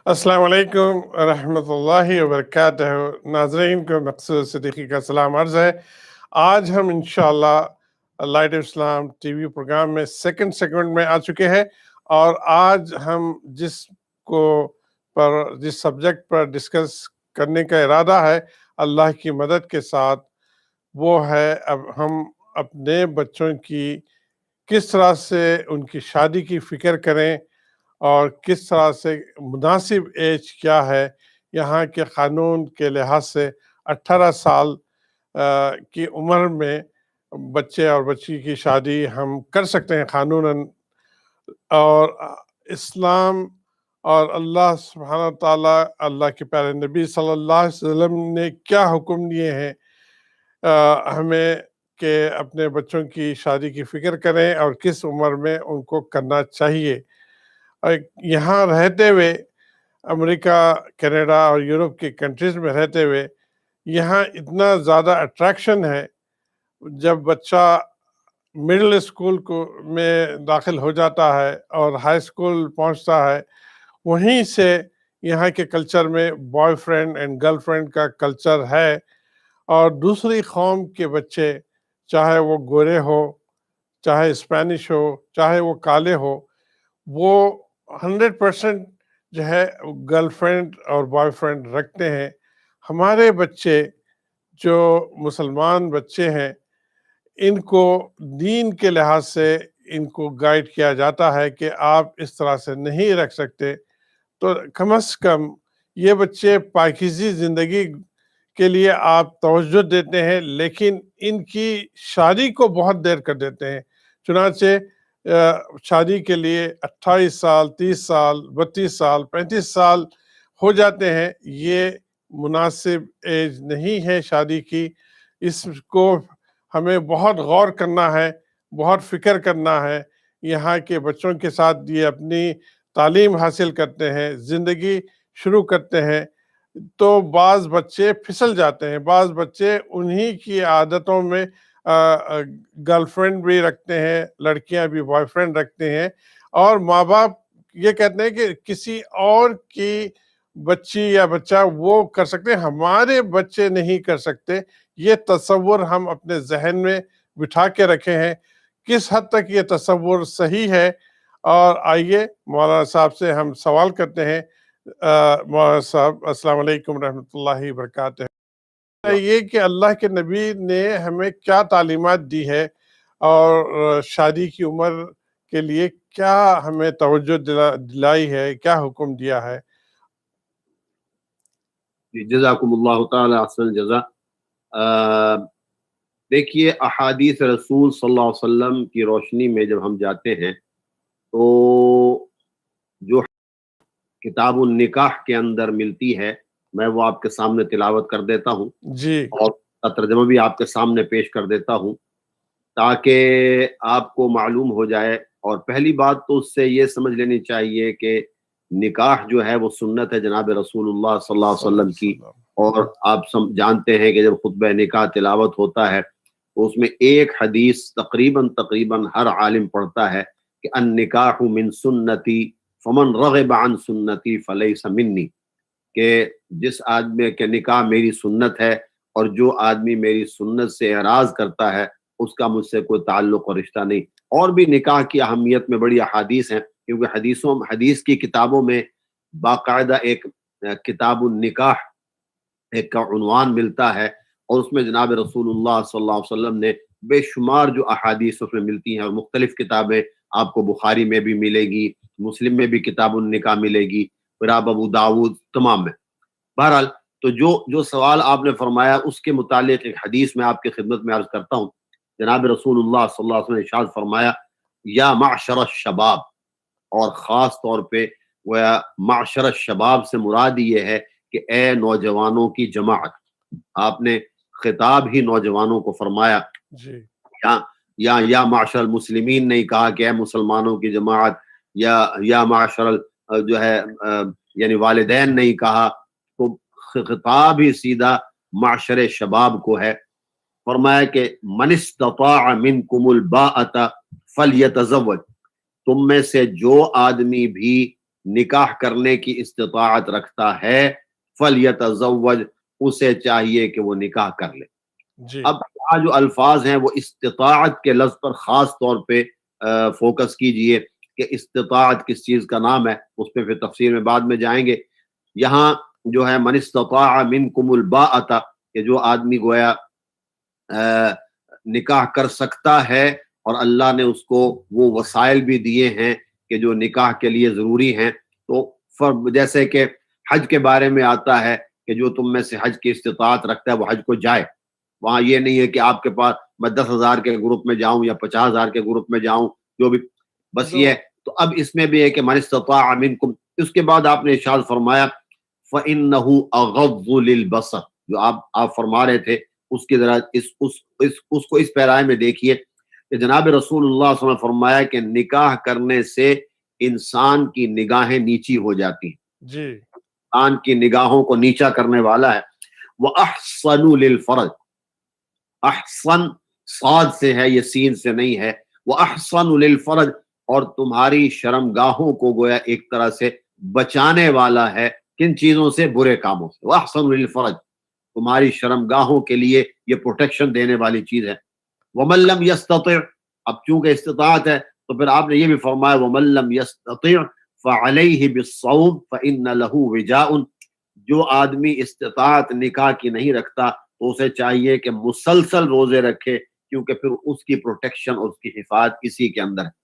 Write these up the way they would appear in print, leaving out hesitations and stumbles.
السلام علیکم ورحمۃ اللہ وبرکاتہ۔ ناظرین کو مقصود صدیقی کا سلام عرض ہے۔ آج ہم انشاءاللہ light of Islam T V program میں سیکنڈ سیگمنٹ میں آ چکے ہیں، اور آج ہم جس سبجیکٹ پر ڈسکس کرنے کا ارادہ ہے اللہ کی مدد کے ساتھ، وہ ہے اب ہم اپنے بچوں کی کس طرح سے ان کی شادی کی فکر کریں، اور کس طرح سے مناسب ایج کیا ہے۔ یہاں کے قانون کے لحاظ سے 18 سال کی عمر میں بچے اور بچی کی شادی ہم کر سکتے ہیں قانوناً، اور اسلام اور اللہ سبحانہ تعالیٰ، اللہ کے پیارے نبی صلی اللہ علیہ وسلم نے کیا حکم دیے ہیں ہمیں کہ اپنے بچوں کی شادی کی فکر کریں اور کس عمر میں ان کو کرنا چاہیے۔ یہاں رہتے ہوئے، امریکہ، کینیڈا اور یورپ کی کنٹریز میں رہتے ہوئے، یہاں اتنا زیادہ اٹریکشن ہے۔ جب بچہ مڈل اسکول میں داخل ہو جاتا ہے اور ہائی اسکول پہنچتا ہے، وہیں سے یہاں کے کلچر میں boy friend and girl friend کا کلچر ہے، اور دوسری قوم کے بچے، چاہے وہ گورے ہو، چاہے اسپینش ہو، چاہے وہ کالے ہو، وہ 100% جو ہے گرل فرینڈ اور بوائے فرینڈ رکھتے ہیں۔ ہمارے بچے جو مسلمان بچے ہیں، ان کو دین کے لحاظ سے ان کو گائیڈ کیا جاتا ہے کہ آپ اس طرح سے نہیں رکھ سکتے۔ تو کم از کم یہ بچے پاکیزی زندگی کے لیے آپ توجہ دیتے ہیں، لیکن ان کی شادی کو بہت دیر کر دیتے ہیں۔ چنانچہ شادی کے لیے 28 سال، 30 سال، 32 سال، 35 سال ہو جاتے ہیں۔ یہ مناسب ایج نہیں ہے شادی کی۔ اس کو ہمیں بہت غور کرنا ہے، بہت فکر کرنا ہے۔ یہاں کے بچوں کے ساتھ یہ اپنی تعلیم حاصل کرتے ہیں، زندگی شروع کرتے ہیں، تو بعض بچے پھسل جاتے ہیں۔ بعض بچے انہی کی عادتوں میں گرل فرینڈ بھی رکھتے ہیں، لڑکیاں بھی بوائے فرینڈ رکھتے ہیں، اور ماں باپ یہ کہتے ہیں کہ کسی اور کی بچی یا بچہ وہ کر سکتے ہیں، ہمارے بچے نہیں کر سکتے۔ یہ تصور ہم اپنے ذہن میں بٹھا کے رکھے ہیں۔ کس حد تک یہ تصور صحیح ہے؟ اور آئیے مولانا صاحب سے ہم سوال کرتے ہیں۔ مولانا صاحب السلام علیکم ورحمۃ اللہ وبرکاتہ۔ یہ کہ اللہ کے نبی نے ہمیں کیا تعلیمات دی ہے، اور شادی کی عمر کے لیے کیا ہمیں توجہ دلائی ہے، کیا حکم دیا ہے؟ جزاکم اللہ تعالی احسن الجزا۔ دیکھیے، احادیث رسول صلی اللہ علیہ وسلم کی روشنی میں جب ہم جاتے ہیں تو جو کتاب النکاح کے اندر ملتی ہے، میں وہ آپ کے سامنے تلاوت کر دیتا ہوں جی، اور ترجمہ بھی آپ کے سامنے پیش کر دیتا ہوں تاکہ آپ کو معلوم ہو جائے۔ اور پہلی بات تو اس سے یہ سمجھ لینی چاہیے کہ نکاح جو ہے وہ سنت ہے جناب رسول اللہ صلی اللہ علیہ وسلم کی، اور آپ جانتے ہیں کہ جب خطبہ نکاح تلاوت ہوتا ہے تو اس میں ایک حدیث تقریباً ہر عالم پڑھتا ہے کہ النکاح من سنتی فمن رغب عن سنتی فلیس منی، کہ جس آدمی کے نکاح میری سنت ہے اور جو آدمی میری سنت سے اعراض کرتا ہے اس کا مجھ سے کوئی تعلق اور رشتہ نہیں۔ اور بھی نکاح کی اہمیت میں بڑی احادیث ہیں، کیونکہ حدیث کی کتابوں میں باقاعدہ ایک کتاب النکاح ایک کا عنوان ملتا ہے، اور اس میں جناب رسول اللہ صلی اللہ علیہ وسلم نے بے شمار جو احادیث اس میں ملتی ہیں، اور مختلف کتابیں آپ کو بخاری میں بھی ملے گی، مسلم میں بھی کتاب النکاح ملے گی، پھر آپ ابو داود تمام میں۔ بہرحال تو جو سوال آپ نے فرمایا اس کے متعلق ایک حدیث میں آپ کی خدمت میں عرض کرتا ہوں۔ جناب رسول اللہ صلی اللہ علیہ وسلم نے ارشاد فرمایا، یا معشر الشباب، اور خاص طور پہ وہ معشر الشباب سے مراد یہ ہے کہ اے نوجوانوں کی جماعت۔ آپ نے خطاب ہی نوجوانوں کو فرمایا، جی، یا معشر المسلمین نہیں کہا کہ اے مسلمانوں کی جماعت، یا معشر جو ہے یعنی والدین نہیں کہا، تو خطاب ہی سیدھا معشر شباب کو ہے۔ فرمایا کہ من استطاع منکم الباءۃ فلیتزوج، تم میں سے جو آدمی بھی نکاح کرنے کی استطاعت رکھتا ہے فلیتزوج، اسے چاہیے کہ وہ نکاح کر لے۔ جی اب یہاں جو الفاظ ہیں وہ استطاعت کے لفظ پر خاص طور پہ فوکس کیجئے کہ استطاعت کس چیز کا نام ہے، اس پہ پھر تفسیر میں بعد میں جائیں گے۔ یہاں جو ہے من استطاع منکم الباءۃ، کہ جو آدمی گویا نکاح کر سکتا ہے اور اللہ نے اس کو وہ وسائل بھی دیے ہیں کہ جو نکاح کے لیے ضروری ہیں، تو جیسے کہ حج کے بارے میں آتا ہے کہ جو تم میں سے حج کی استطاعت رکھتا ہے وہ حج کو جائے۔ وہاں یہ نہیں ہے کہ آپ کے پاس میں 10,000 کے گروپ میں جاؤں یا 50,000 کے گروپ میں جاؤں، جو بھی، بس یہ ہے۔ تو اب اس میں بھی ہے کہ من استطاع منکم، اس کے بعد آپ نے ارشاد فرمایا فَإِنَّهُ أَغَضُّ لِلْبَصَرِ، جو آپ فرما رہے تھے اس کی ذرا اس کو اس پیرائے میں دیکھیے کہ جناب رسول اللہ صلی اللہ علیہ وسلم فرمایا کہ نکاح کرنے سے انسان کی نگاہیں نیچی ہو جاتی ہیں، جی انسان کی نگاہوں کو نیچا کرنے والا ہے۔ وَأَحْصَنُ لِلْفَرْجِ، احسن صاد سے ہے، یہ سین سے نہیں ہے۔ وَأَحْصَنُ لِلْفَرْجِ، اور تمہاری شرمگاہوں کو گویا ایک طرح سے بچانے والا ہے، کن چیزوں سے؟ برے کاموں سے۔ وَأَحْصَنُ لِلْفَرْجِ، تمہاری شرمگاہوں کے لیے یہ پروٹیکشن دینے والی چیز ہے۔ وَمَن لَّمْ يَسْتَطِعْ، اب چونکہ استطاعت ہے تو پھر آپ نے یہ بھی فرمایا وَمَن لَّمْ يَسْتَطِعْ فَعَلَيْهِ بِالصَّوْمِ فَإِنَّ لَهُ وِجَاءٌ، جو آدمی استطاعت نکاح کی نہیں رکھتا تو اسے چاہیے کہ مسلسل روزے رکھے، کیونکہ پھر اس کی پروٹیکشن اور اس کی حفاظت اسی کے اندر ہے۔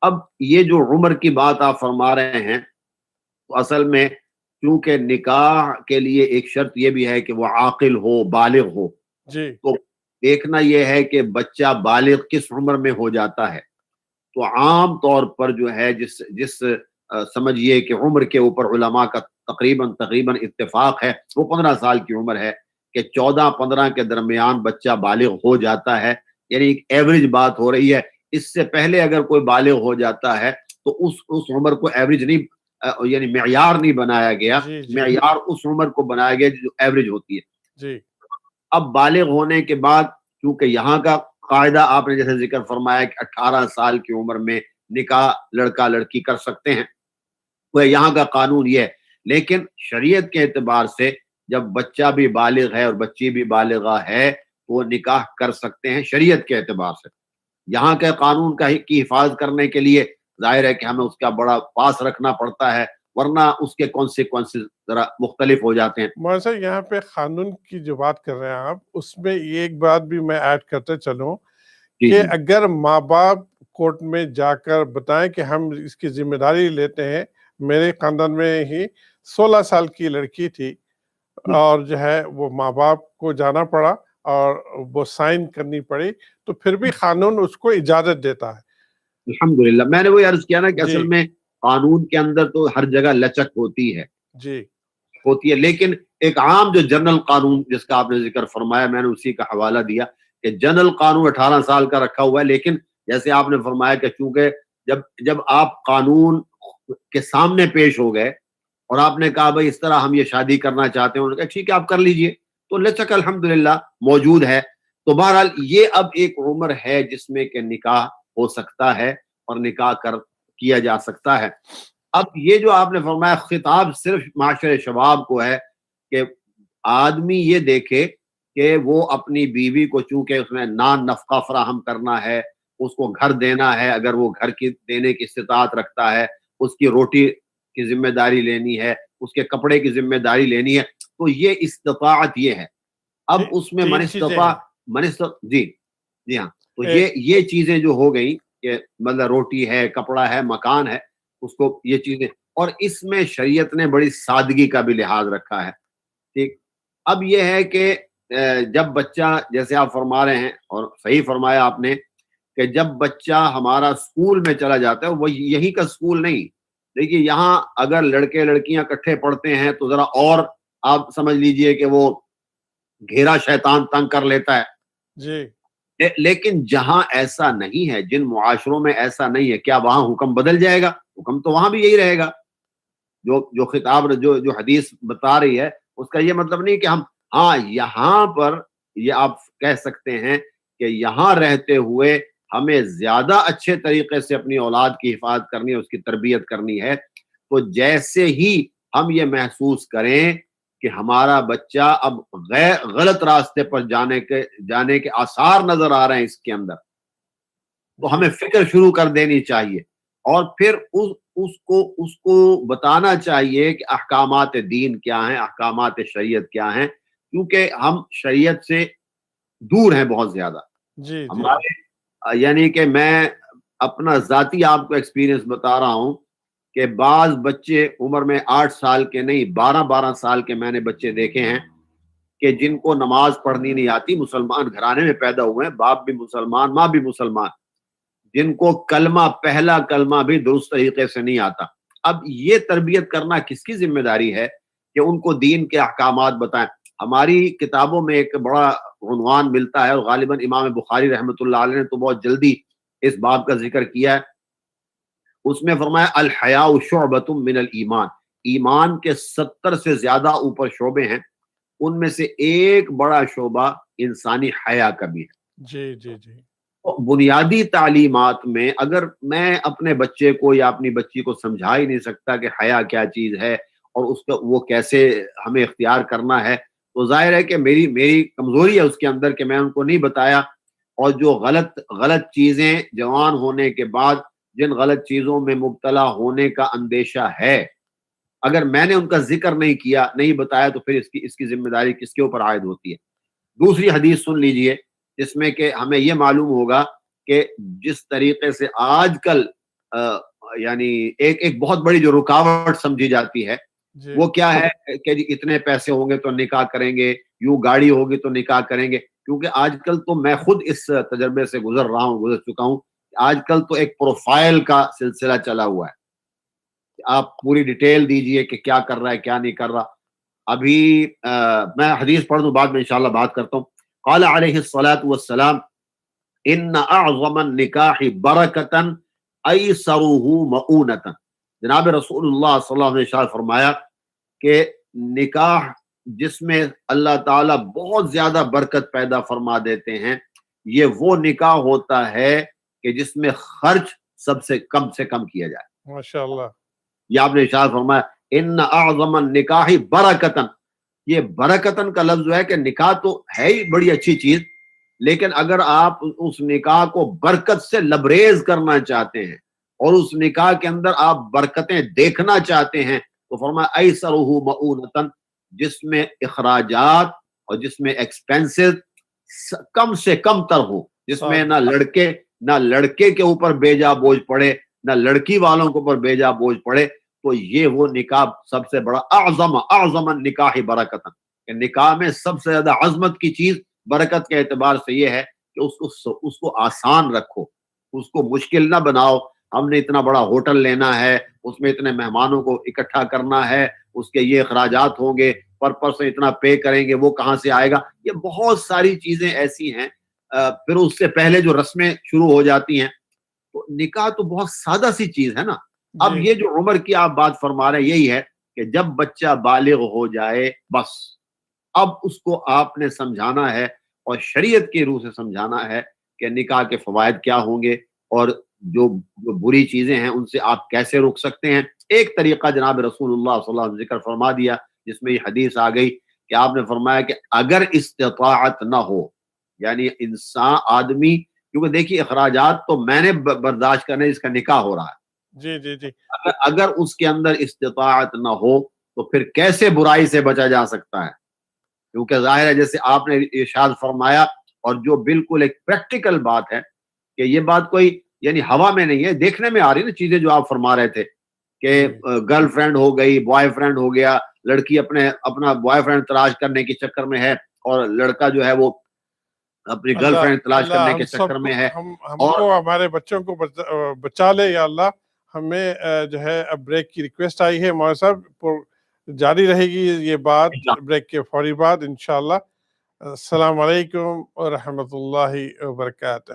اب یہ جو عمر کی بات آپ فرما رہے ہیں، تو اصل میں کیونکہ نکاح کے لیے ایک شرط یہ بھی ہے کہ وہ عاقل ہو، بالغ ہو، جی تو دیکھنا یہ ہے کہ بچہ بالغ کس عمر میں ہو جاتا ہے۔ تو عام طور پر جو ہے جس سمجھیے کہ عمر کے اوپر علماء کا تقریباً اتفاق ہے، وہ 15 سال کی عمر ہے، کہ 14-15 کے درمیان بچہ بالغ ہو جاتا ہے، یعنی ایک ایوریج بات ہو رہی ہے۔ اس سے پہلے اگر کوئی بالغ ہو جاتا ہے تو اس عمر کو ایوریج نہیں، یعنی معیار نہیں بنایا گیا، جی جی معیار اس عمر کو بنایا گیا جو ایوریج ہوتی ہے۔ جی اب بالغ ہونے کے بعد چونکہ یہاں کا قاعدہ آپ نے جیسے ذکر فرمایا کہ 18 سال کی عمر میں نکاح لڑکا لڑکی کر سکتے ہیں، وہ یہاں کا قانون یہ ہے، لیکن شریعت کے اعتبار سے جب بچہ بھی بالغ ہے اور بچی بھی بالغہ ہے تو وہ نکاح کر سکتے ہیں شریعت کے اعتبار سے۔ یہاں کے قانون کی حفاظت کرنے کے لیے ظاہر ہے کہ ہمیں اس کا بڑا پاس رکھنا پڑتا ہے، ورنہ اس کے کانسیکوینسز ذرا مختلف ہو جاتے ہیں۔ مولانا صاحب، یہاں پہ قانون کی جو بات کر رہے ہیں آپ، اس میں یہ ایک بات بھی میں ایڈ کرتے چلوں جی کہ جی اگر ماں باپ کورٹ میں جا کر بتائیں کہ ہم اس کی ذمہ داری لیتے ہیں، میرے خاندان میں ہی 16 سال کی لڑکی تھی اور جو ہے وہ ماں باپ کو جانا پڑا اور وہ سائن کرنی پڑی، تو پھر بھی قانون اس کو اجازت دیتا ہے۔ الحمدللہ، میں نے وہی عرض کیا نا کہ جی اصل میں قانون کے اندر تو ہر جگہ لچک ہوتی ہے، جی لیکن ایک عام جو جنرل قانون جس کا آپ نے ذکر فرمایا، میں نے اسی کا حوالہ دیا کہ جنرل قانون 18 سال کا رکھا ہوا ہے، لیکن جیسے آپ نے فرمایا کہ چونکہ جب آپ قانون کے سامنے پیش ہو گئے اور آپ نے کہا بھائی اس طرح ہم یہ شادی کرنا چاہتے ہیں، انہوں نے کہا ٹھیک ہے آپ کر لیجئے، تو لچک الحمدللہ موجود ہے۔ تو بہرحال یہ اب ایک عمر ہے جس میں کہ نکاح ہو سکتا ہے اور نکاح کیا جا سکتا ہے۔ اب یہ جو آپ نے فرمایا خطاب صرف معاشر شباب کو ہے کہ آدمی یہ دیکھے کہ وہ اپنی بیوی کو، چونکہ اس میں نان نفقہ فراہم کرنا ہے، اس کو گھر دینا ہے، اگر وہ گھر کی دینے کی استطاعت رکھتا ہے، اس کی روٹی کی ذمہ داری لینی ہے، اس کے کپڑے کی ذمہ داری لینی ہے، تو یہ استطاعت یہ ہے۔ اب اس میں تین چیزیں ہیں۔ جی ہاں، تو یہ چیزیں جو ہو گئی کہ مطلب روٹی ہے، کپڑا ہے، مکان ہے، اس کو یہ چیزیں، اور اس میں شریعت نے بڑی سادگی کا بھی لحاظ رکھا ہے۔ ٹھیک، اب یہ ہے کہ جب بچہ، جیسے آپ فرما رہے ہیں اور صحیح فرمایا آپ نے، کہ جب بچہ ہمارا اسکول میں چلا جاتا ہے، وہ یہی کا اسکول نہیں، دیکھیے یہاں اگر لڑکے لڑکیاں اکٹھے پڑھتے ہیں تو ذرا اور آپ سمجھ لیجئے کہ وہ گھیرا شیطان تنگ کر لیتا ہے۔ جی لیکن جہاں ایسا نہیں ہے، جن معاشروں میں ایسا نہیں ہے، کیا وہاں حکم بدل جائے گا؟ حکم تو وہاں بھی یہی رہے گا۔ جو خطاب جو حدیث بتا رہی ہے اس کا یہ مطلب نہیں کہ ہم، ہاں یہاں پر یہ آپ کہہ سکتے ہیں کہ یہاں رہتے ہوئے ہمیں زیادہ اچھے طریقے سے اپنی اولاد کی حفاظت کرنی ہے، اس کی تربیت کرنی ہے، تو جیسے ہی ہم یہ محسوس کریں کہ ہمارا بچہ اب غلط راستے پر جانے کے آثار نظر آ رہے ہیں اس کے اندر، تو ہمیں فکر شروع کر دینی چاہیے، اور پھر اس کو بتانا چاہیے کہ احکامات دین کیا ہیں، احکامات شریعت کیا ہیں، کیونکہ ہم شریعت سے دور ہیں بہت زیادہ جی جی ہمارے، یعنی کہ میں اپنا ذاتی آپ کو ایکسپیرینس بتا رہا ہوں کہ بعض بچے عمر میں 8 سال کے نہیں 12 سال کے میں نے بچے دیکھے ہیں کہ جن کو نماز پڑھنی نہیں آتی، مسلمان گھرانے میں پیدا ہوئے ہیں، باپ بھی مسلمان ماں بھی مسلمان، جن کو پہلا کلمہ بھی درست طریقے سے نہیں آتا۔ اب یہ تربیت کرنا کس کی ذمہ داری ہے کہ ان کو دین کے احکامات بتائیں؟ ہماری کتابوں میں ایک بڑا عنوان ملتا ہے، اور غالباً امام بخاری رحمۃ اللہ علیہ نے تو بہت جلدی اس باب کا ذکر کیا ہے، اس میں فرمایا الحیاء شعبۃ من الایمان، ایمان کے 70 سے زیادہ اوپر شعبے ہیں، ان میں سے ایک بڑا شعبہ انسانی حیا کا بھی ہے۔ جی جی جی بنیادی تعلیمات میں اگر میں اپنے بچے کو یا اپنی بچی کو سمجھا ہی نہیں سکتا کہ حیا کیا چیز ہے اور اس کا وہ کیسے ہمیں اختیار کرنا ہے، تو ظاہر ہے کہ میری کمزوری ہے اس کے اندر کہ میں ان کو نہیں بتایا، اور جو غلط چیزیں جوان ہونے کے بعد جن غلط چیزوں میں مبتلا ہونے کا اندیشہ ہے، اگر میں نے ان کا ذکر نہیں کیا، نہیں بتایا، تو پھر اس کی ذمہ داری کس کے اوپر عائد ہوتی ہے؟ دوسری حدیث سن لیجئے جس میں کہ ہمیں یہ معلوم ہوگا کہ جس طریقے سے آج کل یعنی ایک بہت بڑی جو رکاوٹ سمجھی جاتی ہے جی وہ کیا ہے کہ جی اتنے پیسے ہوں گے تو نکاح کریں گے، یوں گاڑی ہوگی تو نکاح کریں گے، کیونکہ آج کل تو میں خود اس تجربے سے گزر چکا ہوں، آج کل تو ایک پروفائل کا سلسلہ چلا ہوا ہے، آپ پوری ڈیٹیل دیجئے کہ کیا کر رہا ہے کیا نہیں کر رہا۔ ابھی میں حدیث پڑھ دوں، بعد میں انشاءاللہ بات کرتا ہوں۔ قال علیہ الصلاۃ والسلام ان اعظم النکاح برکتا ایسرہ مؤونتا، جناب رسول اللہ صلی اللہ علیہ وسلم نے ارشاد فرمایا کہ نکاح جس میں اللہ تعالیٰ بہت زیادہ برکت پیدا فرما دیتے ہیں، یہ وہ نکاح ہوتا ہے کہ جس میں خرچ سب سے کم کیا جائے۔ ماشاء اللہ یہ آپ نے ارشاد فرمایا ان اعظم النکاح برکتن، یہ برکتن کا لفظ جو ہے کہ نکاح تو ہے ہی بڑی اچھی چیز، لیکن اگر آپ اس نکاح کو برکت سے لبریز کرنا چاہتے ہیں اور اس نکاح کے اندر آپ برکتیں دیکھنا چاہتے ہیں تو فرمایا ایسرہ مؤونتن، جس میں اخراجات اور جس میں ایکسپینسز کم سے کم تر ہو، جس میں نہ لڑکے کے اوپر بیجا بوجھ پڑے نہ لڑکی والوں کے اوپر بیجا بوجھ پڑے، تو یہ وہ نکاح سب سے بڑا اعظم النکاح برکتن، کہ نکاح میں سب سے زیادہ عظمت کی چیز برکت کے اعتبار سے یہ ہے کہ اس کو آسان رکھو، اس کو مشکل نہ بناؤ۔ ہم نے اتنا بڑا ہوٹل لینا ہے، اس میں اتنے مہمانوں کو اکٹھا کرنا ہے، اس کے یہ اخراجات ہوں گے، پر پرسن اتنا پے کریں گے، وہ کہاں سے آئے گا؟ یہ بہت ساری چیزیں ایسی ہیں، پھر اس سے پہلے جو رسمیں شروع ہو جاتی ہیں، تو نکاح تو بہت سادہ سی چیز ہے نا۔ اب جی یہ جو عمر کی آپ بات فرما رہے ہیں یہی ہے کہ جب بچہ بالغ ہو جائے بس اب اس کو آپ نے سمجھانا ہے اور شریعت کی روح سے سمجھانا ہے کہ نکاح کے فوائد کیا ہوں گے اور جو بری چیزیں ہیں ان سے آپ کیسے روک سکتے ہیں۔ ایک طریقہ جناب رسول اللہ صلی اللہ علیہ وسلم ذکر فرما دیا جس میں یہ حدیث آ گئی کہ آپ نے فرمایا کہ اگر استطاعت نہ ہو، یعنی انسان آدمی، کیونکہ دیکھیے اخراجات تو میں نے برداشت کرنے، اس کا نکاح ہو رہا ہے، جی جی جی اگر اس کے اندر استطاعت نہ ہو تو پھر کیسے برائی سے بچا جا سکتا ہے؟ کیونکہ ظاہر ہے جیسے آپ نے ارشاد فرمایا، اور جو بالکل ایک پریکٹیکل بات ہے کہ یہ بات کوئی یعنی ہوا میں نہیں ہے، دیکھنے میں آ رہی نا چیزیں جو آپ فرما رہے تھے کہ گرل فرینڈ ہو گئی، بوائے فرینڈ ہو گیا، لڑکی اپنا بوائے فرینڈ تلاش کرنے کے چکر میں ہے اور لڑکا جو ہے وہ اپنی گرل فرینڈ تلاش اللہ کرنے ہم کے سب چکر کو میں ہے۔ ہم اور کو ہمارے بچوں کو بچا لے یا اللہ۔ ہمیں جو ہے اب بریک کی ریکویسٹ آئی ہے مولوی صاحب، جاری رہے گی یہ بات بریک کے فوری بعد انشاءاللہ۔ السلام علیکم ورحمۃ اللہ وبرکاتہ۔